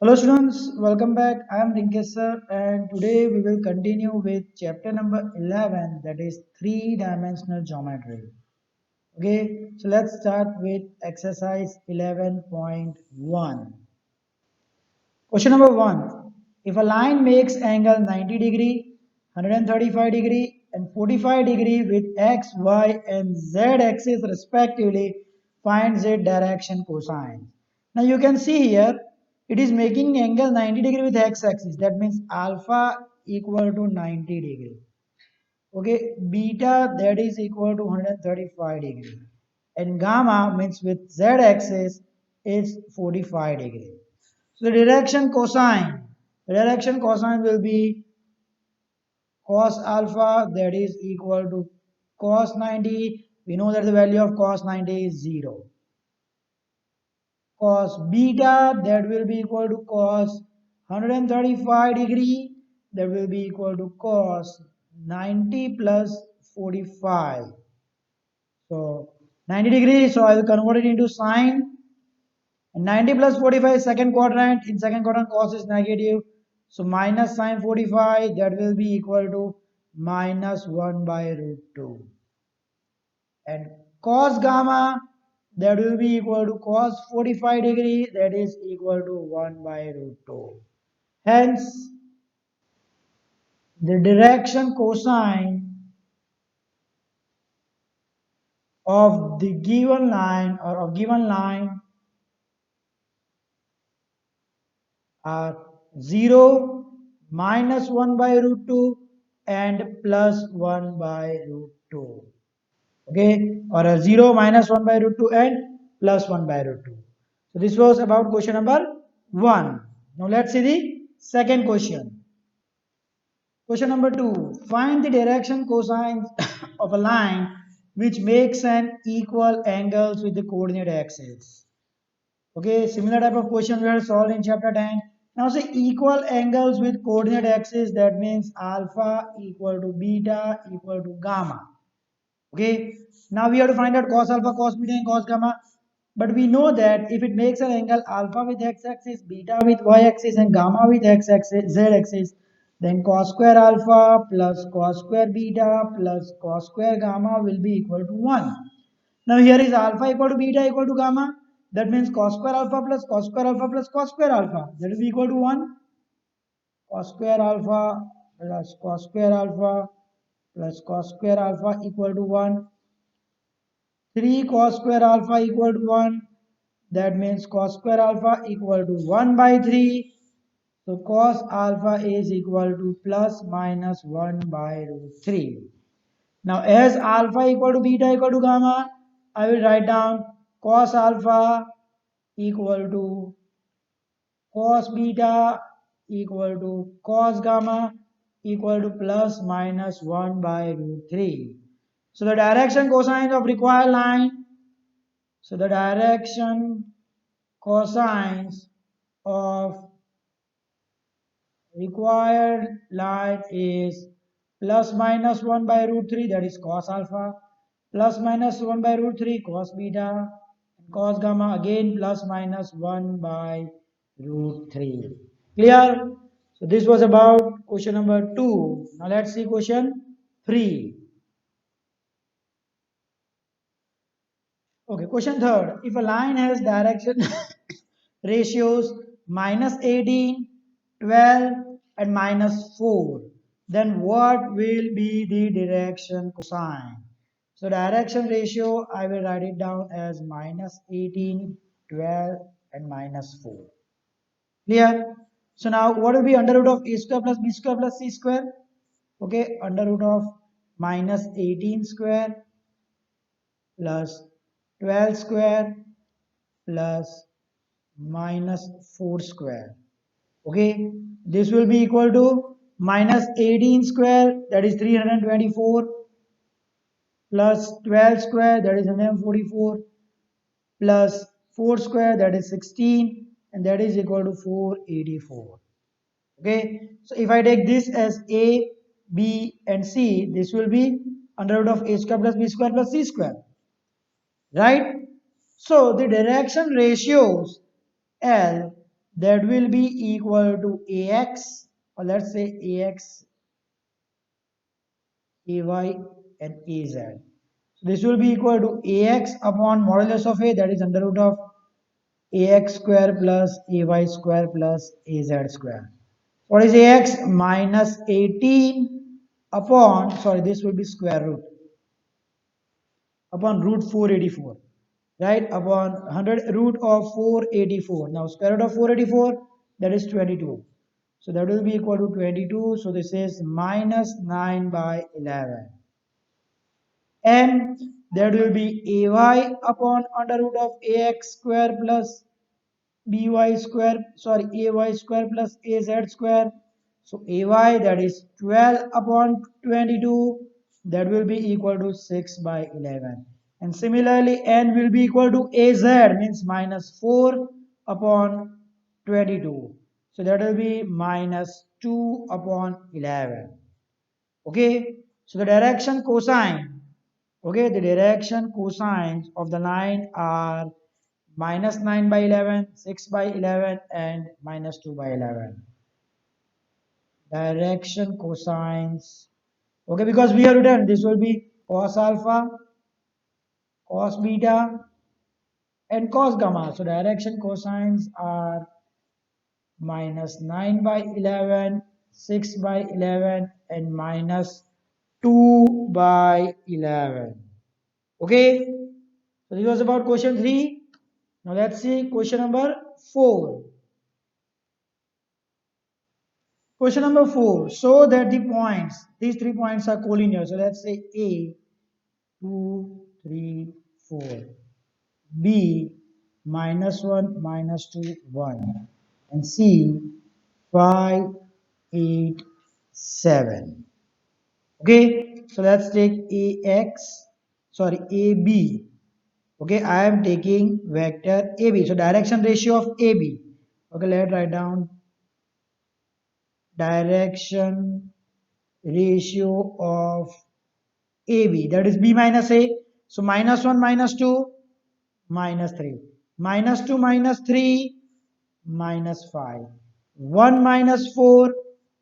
Hello students, welcome back. I am Rinkesh sir and today we will continue with chapter number 11, that is three-dimensional geometry. Okay, so let's start with exercise 11.1. Question number 1. If a line makes angle 90 degree, 135 degree and 45 degree with x, y and z axis respectively, find z direction cosine. Now you can see here it is making angle 90 degree with x axis, that means alpha equal to 90 degree. Okay, beta that is equal to 135 degree and gamma means with z axis is 45 degree. So the direction cosine will be cos alpha that is equal to cos 90. We know that the value of cos 90 is 0. Cos beta that will be equal to cos 135 degree, that will be equal to cos 90 plus 45. So 90 degrees, so I will convert it into sine. And 90 plus 45 second quadrant. In second quadrant cos is negative. So minus sine 45 that will be equal to minus 1 by root 2. And cos gamma that will be equal to cos 45 degree, that is equal to 1 by root 2. Hence the direction cosine of the given line or of given line are 0, minus 1 by root 2 and plus 1 by root 2. Okay, or a 0, minus 1 by root 2 and plus 1 by root 2. So this was about question number 1. Now let's see the second question. Question number 2. Find the direction cosine of a line which makes an equal angles with the coordinate axis. Okay, similar type of question we have solved in chapter 10. Now say equal angles with coordinate axis, that means alpha equal to beta equal to gamma. Okay, now we have to find out cos alpha, cos beta and cos gamma. But we know that if it makes an angle alpha with x axis, beta with y axis and gamma with x axis, z axis, then cos square alpha plus cos square beta plus cos square gamma will be equal to 1. Now here is alpha equal to beta equal to gamma. That means cos square alpha plus cos square alpha plus cos square alpha. That will be equal to 1. Cos square alpha plus cos square alpha plus cos square alpha equal to 1. 3 cos square alpha equal to 1. That means cos square alpha equal to 1 by 3. So cos alpha is equal to plus minus 1 by root 3. Now as alpha equal to beta equal to gamma, I will write down cos alpha equal to cos beta equal to cos gamma equal to plus minus 1 by root 3. So the direction cosine of required line, so the direction cosines of required line is plus minus 1 by root 3, that is cos alpha, plus minus 1 by root 3 cos beta, and cos gamma again plus minus 1 by root 3. Clear? So this was about question number 2. Now let's see question 3. Okay, question third. If a line has direction ratios minus 18, 12 and minus 4, then what will be the direction cosine? So direction ratio, I will write it down as minus 18, 12 and minus 4. Clear? So now what will be under root of a square plus b square plus c square? Okay, under root of minus 18 square plus 12 square plus minus 4 square. Okay, this will be equal to minus 18 square, that is 324, plus 12 square, that is 144, plus 4 square, that is 16, and that is equal to 484. Okay, so if I take this as a, b and c, this will be under root of a square plus b square plus c square, right? So the direction ratios L that will be equal to ax, or let's say ax, ay, and az. So this will be equal to ax upon modulus of a, that is under root of ax square plus ay square plus az square. What is ax? Minus 18 upon, sorry, this will be square root upon root 484, right? Upon 100 root of 484. Now square root of 484, that is 22. So that will be equal to 22. So this is minus 9 by 11. And that will be ay upon under root of ax square plus by square, sorry, ay square plus az square. So ay, that is 12 upon 22, that will be equal to 6 by 11. And similarly n will be equal to az, means minus 4 upon 22. So that will be minus 2 upon 11. Okay, so the direction cosine, okay, the direction cosines of the line are minus 9 by 11, 6 by 11, and minus 2 by 11. Direction cosines, okay, because we have written this will be cos alpha, cos beta, and cos gamma. So direction cosines are minus 9 by 11, 6 by 11, and minus 2 by 11. Okay, so this was about question 3. Now let's see question number 4. Question number 4. Show that the points, these 3 points are collinear. So let's say A, 2, 3, 4. B, minus 1, minus 2, 1. And C, 5, 8, 7. Okay, so let's take AX, sorry, AB. Okay, I am taking vector AB. So direction ratio of AB. Okay, let's write down direction ratio of AB, that is B minus A. So minus 1 minus 2 minus 3. Minus 2 minus 3 minus 5. 1 minus 4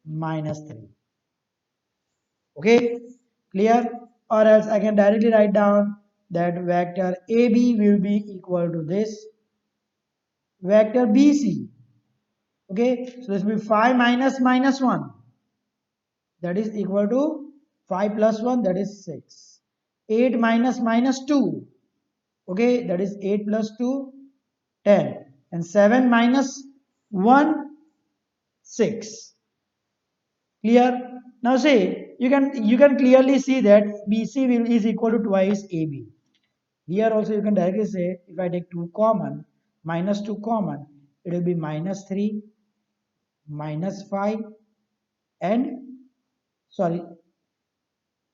minus 3. Okay, clear? Or else I can directly write down that vector AB will be equal to this vector BC. Okay, so this will be 5 minus minus 1, that is equal to 5 plus 1, that is 6. 8 minus minus 2, okay, that is 8 plus 2, 10. And 7 minus 1, 6. Clear? Now say you can clearly see that BC will is equal to twice AB. Here also you can directly say, if I take 2 common, minus 2 common, it will be minus 3, minus 5, and sorry,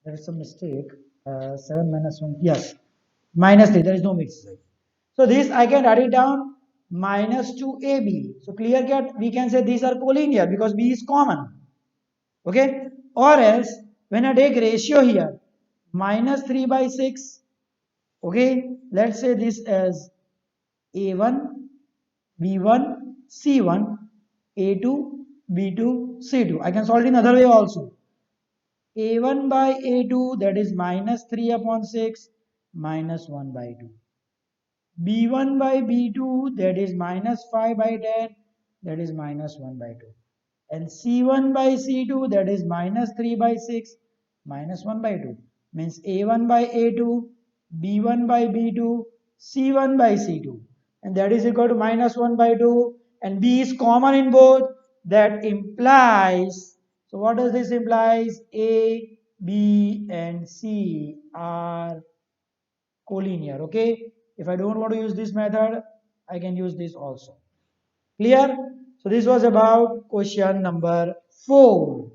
there is a mistake. 7 minus 1, yes, minus 3, there is no mistake. So this I can write it down minus 2ab. So clear cut, we can say these are collinear because b is common. Okay, or else when I take ratio here, minus 3 by 6. Okay, let's say this as a1, b1, c1, a2, b2, c2. I can solve it in other way also. A1 by A2, that is minus 3 upon 6 minus 1 by 2. B1 by B2, that is minus 5 by 10, that is minus 1 by 2. And C1 by C2, that is minus 3 by 6 minus 1 by 2. Means A1 by A2, B1 by B2, C1 by C2. And that is equal to minus 1 by 2. And B is common in both. That implies, so what does this implies? A, B and C are collinear. Okay, if I don't want to use this method, I can use this also. Clear? So this was about question number 4.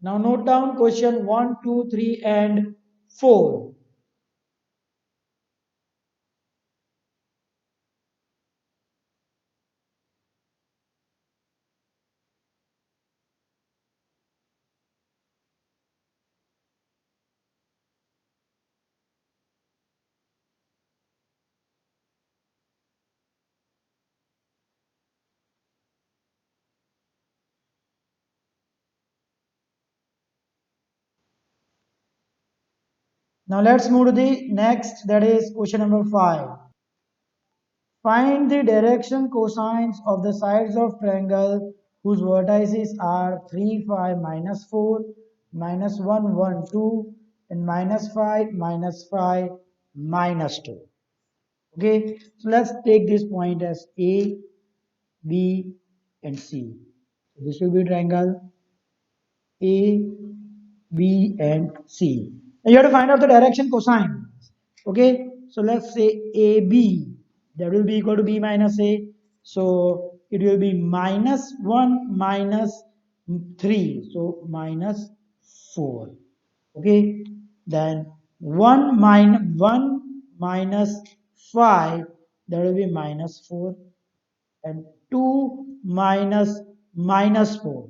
Now note down question 1, 2, 3, and 4. Now let's move to the next, that is question number 5. Find the direction cosines of the sides of triangle whose vertices are 3, 5, minus 4, minus 1, 1, 2, and minus 5, minus 5, minus 2. Okay, so let's take this point as A, B, and C. So this will be triangle A, B, and C. Now you have to find out the direction cosine. Okay, so let's say AB, that will be equal to B minus A. So it will be minus 1 minus 3, so minus 4. Okay, then 1 minus 5, that will be minus 4, and 2 minus minus 4.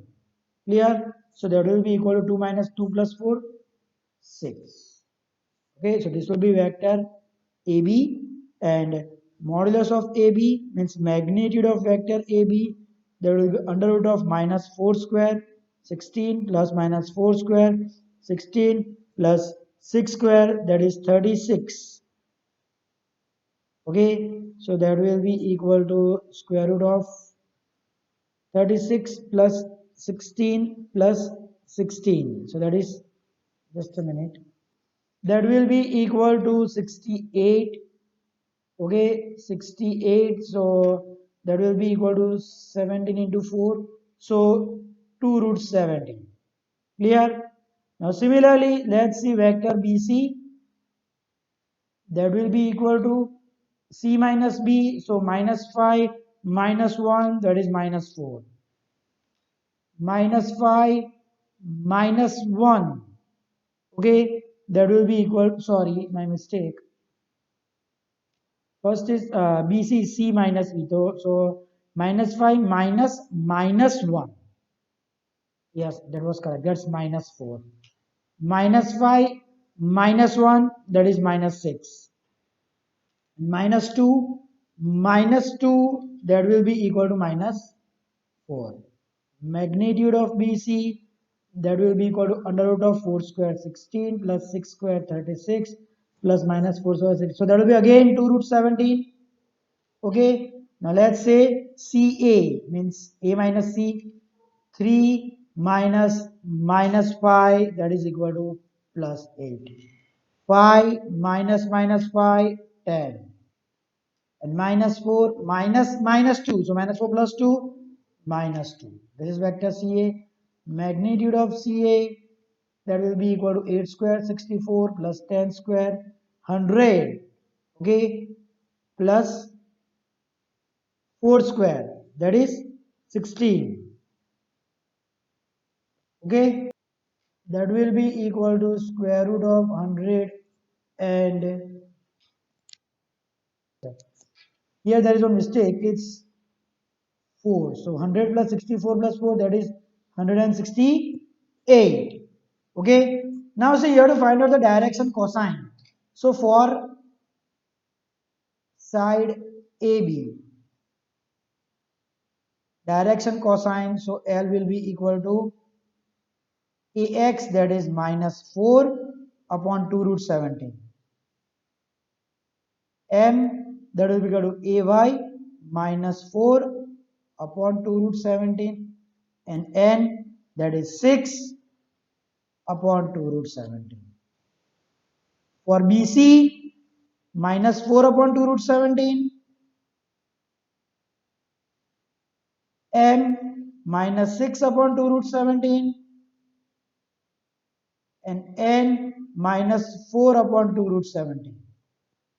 Clear? So that will be equal to 2 minus 2 plus 4, 6. Okay, so this will be vector AB, and modulus of AB means magnitude of vector AB, that will be under root of minus 4 square, 16 plus minus 4 square, 16 plus 6 square, that is 36. Okay, so that will be equal to square root of 36 plus 16 plus 16. So that is, just a minute, that will be equal to 68. Okay, 68. So that will be equal to 17 into 4. So 2 root 17. Clear? Now similarly, let's see vector BC, that will be equal to C minus B. So minus 5 minus 1, that is minus 4. Minus 5 minus 1. Okay, that will be equal, sorry, my mistake. First is BC, C minus B. So minus 5 minus minus 1. Yes, that was correct. That's minus 4. Minus 5 minus 1, that is minus 6. Minus 2 minus 2, that will be equal to minus 4. Magnitude of BC, that will be equal to under root of 4 square 16 plus 6 square 36 plus minus 4 square 6. So that will be again 2 root 17. Okay, now let's say CA means A minus C, 3 minus minus 5, that is equal to plus 8. 5 minus minus 5, 10. And minus 4 minus minus 2. So minus 4 plus 2, minus 2. This is vector CA. Magnitude of CA, that will be equal to 8 square 64 plus 10 square 100. Okay, plus 4 square, that is 16. Okay, that will be equal to square root of 100, and here there is one mistake, it's 4. So 100 plus 64 plus 4, that is 168. Okay, now see, you have to find out the direction cosine. So for side AB, direction cosine, so L will be equal to AX, that is minus 4 upon 2 root 17. M, that will be equal to AY minus 4 upon 2 root 17, and N, that is 6 upon 2 root 17. For BC, minus 4 upon 2 root 17, M minus 6 upon 2 root 17, and N minus 4 upon 2 root 17.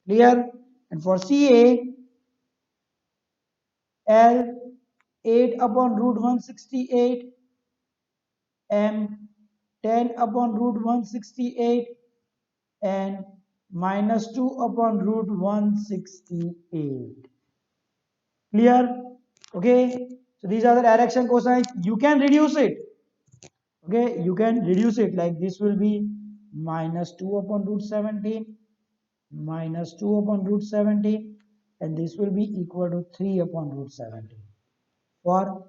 Clear? And for CA, L 8 upon root 168, M 10 upon root 168, and minus 2 upon root 168. Clear? Okay, so these are the direction cosines. You can reduce it. Okay, you can reduce it, like this will be minus 2 upon root 17 minus 2 upon root 17, and this will be equal to 3 upon root 17 for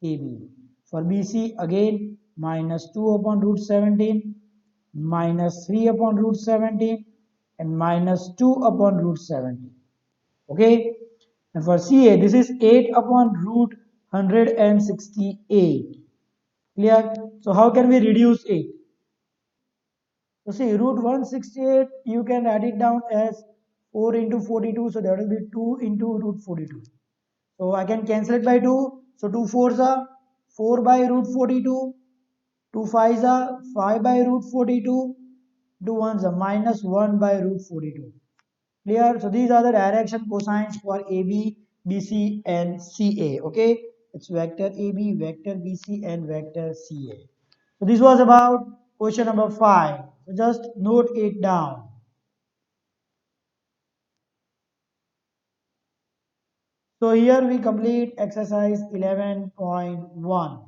AB. For BC, again minus 2 upon root 17 minus 3 upon root 17 and minus 2 upon root 17. Okay, and for CA this is 8 upon root 168. Clear? So how can we reduce 8? So see, root 168 you can write it down as 4 into 42, so that will be 2 into root 42. So I can cancel it by 2. So 2 fours are 4 by root 42. 2 fives are 5 by root 42. 2 ones are minus 1 by root 42. Clear? So these are the direction cosines for AB, BC and CA. Okay? It's vector AB, vector BC and vector CA. So this was about question number 5. So just note it down. So here we complete exercise 11.1.